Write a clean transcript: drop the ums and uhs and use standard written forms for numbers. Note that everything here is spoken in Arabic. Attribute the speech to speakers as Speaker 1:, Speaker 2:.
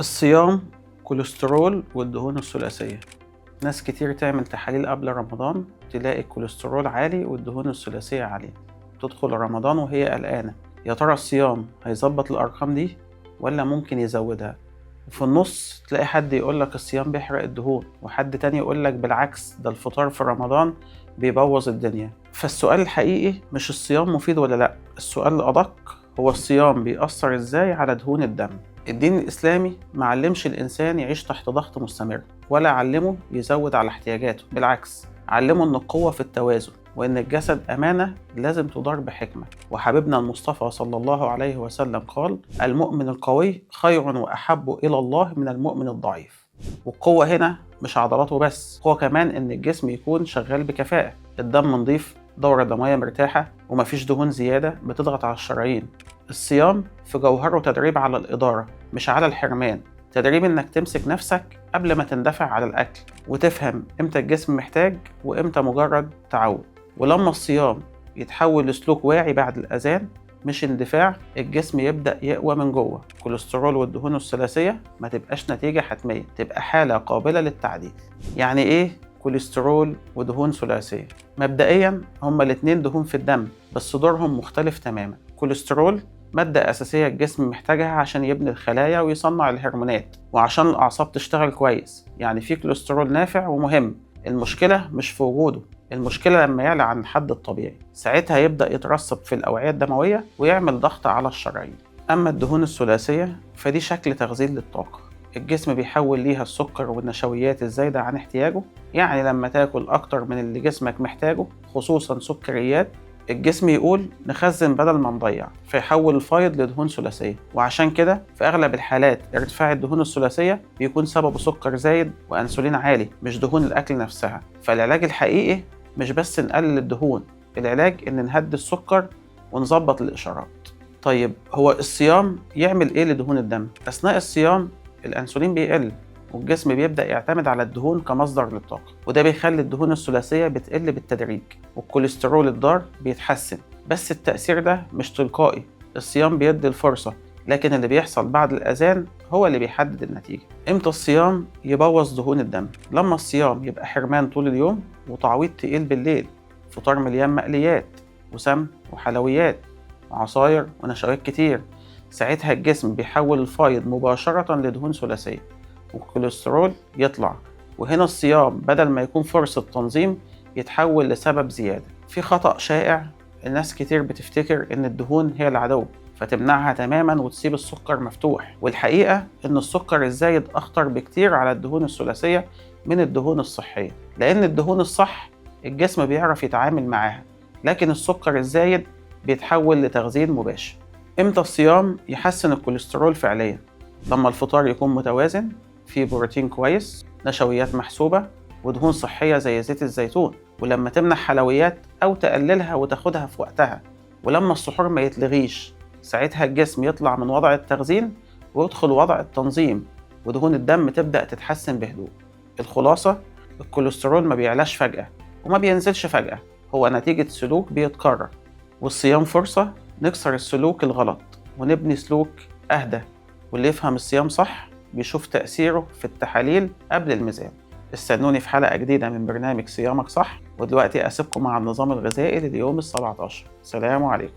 Speaker 1: الصيام، كوليسترول والدهون الثلاثية. ناس كتير تعمل تحاليل قبل رمضان تلاقي الكوليسترول عالي والدهون الثلاثية عالية، تدخل رمضان وهي قلقانة يا ترى الصيام هيظبط الأرقام دي ولا ممكن يزودها. وفي النص تلاقي حد يقولك الصيام بيحرق الدهون وحد تاني يقولك بالعكس ده الفطار في رمضان بيبوظ الدنيا. فالسؤال الحقيقي مش الصيام مفيد ولا لأ، السؤال الأدق هو الصيام بيأثر ازاي على دهون الدم. الدين الإسلامي معلمش الإنسان يعيش تحت ضغط مستمر ولا علمه يزود على احتياجاته، بالعكس علمه إن القوة في التوازن وإن الجسد أمانة لازم تدار بحكمة. وحبيبنا المصطفى صلى الله عليه وسلم قال: المؤمن القوي خير وأحب إلى الله من المؤمن الضعيف. والقوة هنا مش عضلاته بس، هو كمان إن الجسم يكون شغال بكفاءة، الدم نظيف، دورة دموية مرتاحة، ومفيش دهون زيادة بتضغط على الشرايين. الصيام في جوهره تدريب على الإدارة مش على الحرمان، تدريب إنك تمسك نفسك قبل ما تندفع على الأكل وتفهم إمتى الجسم محتاج وإمتى مجرد تعود. ولما الصيام يتحول لسلوك واعي بعد الأذان مش اندفاع، الجسم يبدأ يقوى من جوه. الكوليسترول والدهون الثلاثية ما تبقاش نتيجة حتمية، تبقى حالة قابلة للتعديل. يعني إيه كوليسترول ودهون ثلاثية؟ مبدئيا هما الاتنين دهون في الدم بس دورهم مختلف تماما. كوليسترول مادة أساسية الجسم محتاجها عشان يبني الخلايا ويصنع الهرمونات وعشان الأعصاب تشتغل كويس، يعني في كوليسترول نافع ومهم. المشكلة مش في وجوده، المشكلة لما يعلى عن الحد الطبيعي، ساعتها يبدأ يترسب في الأوعية الدموية ويعمل ضغط على الشرايين. أما الدهون الثلاثية فدي شكل تخزين للطاقة، الجسم بيحول ليها السكر والنشويات الزايدة عن احتياجه. يعني لما تاكل أكتر من اللي جسمك محتاجه خصوصا سكريات، الجسم يقول نخزن بدل ما نضيع، فيحول الفايض لدهون ثلاثية. وعشان كده في أغلب الحالات ارتفاع الدهون الثلاثية بيكون سببه سكر زايد وأنسولين عالي مش دهون الأكل نفسها. فالعلاج الحقيقي مش بس نقلل الدهون، العلاج إن نهدي السكر ونظبط الإشارات. طيب هو الصيام يعمل إيه لدهون الدم؟ أثناء الصيام الأنسولين بيقل والجسم بيبدأ يعتمد على الدهون كمصدر للطاقة، وده بيخلي الدهون الثلاثية بتقل بالتدريج والكوليسترول الضار بيتحسن. بس التأثير ده مش تلقائي، الصيام بيدي الفرصة، لكن اللي بيحصل بعد الأذان هو اللي بيحدد النتيجة. امتى الصيام يبوظ دهون الدم؟ لما الصيام يبقى حرمان طول اليوم وتعويض تقيل بالليل، فطار مليان مقليات وسمن وحلويات وعصاير ونشويات كتير، ساعتها الجسم بيحول الفايض مباشرة لدهون ثلاثية والكوليسترول يطلع. وهنا الصيام بدل ما يكون فرصة تنظيم يتحول لسبب زيادة. في خطأ شائع، الناس كتير بتفتكر إن الدهون هي العدو فتمنعها تماما وتسيب السكر مفتوح، والحقيقة إن السكر الزايد أخطر بكتير على الدهون الثلاثية من الدهون الصحية، لأن الدهون الصح الجسم بيعرف يتعامل معاها، لكن السكر الزايد بيتحول لتخزين مباشر. إمتى الصيام يحسن الكوليسترول فعليا؟ لما الفطار يكون متوازن، فيه بروتين كويس، نشويات محسوبة، ودهون صحية زي زيت الزيتون، ولما تمنع حلويات أو تقللها وتاخدها في وقتها، ولما السحور ما يتلغيش، ساعتها الجسم يطلع من وضع التخزين ويدخل وضع التنظيم ودهون الدم تبدأ تتحسن بهدوء. الخلاصة، الكوليسترول ما بيعلاش فجأة وما بينزلش فجأة، هو نتيجة سلوك بيتكرر، والصيام فرصة نكسر السلوك الغلط ونبني سلوك أهدى. واللي يفهم الصيام صح بيشوف تأثيره في التحاليل قبل الميزان. استنوني في حلقة جديدة من برنامج صيامك صح، ودلوقتي أسيبكم مع النظام الغذائي لليوم ال17. سلام عليكم.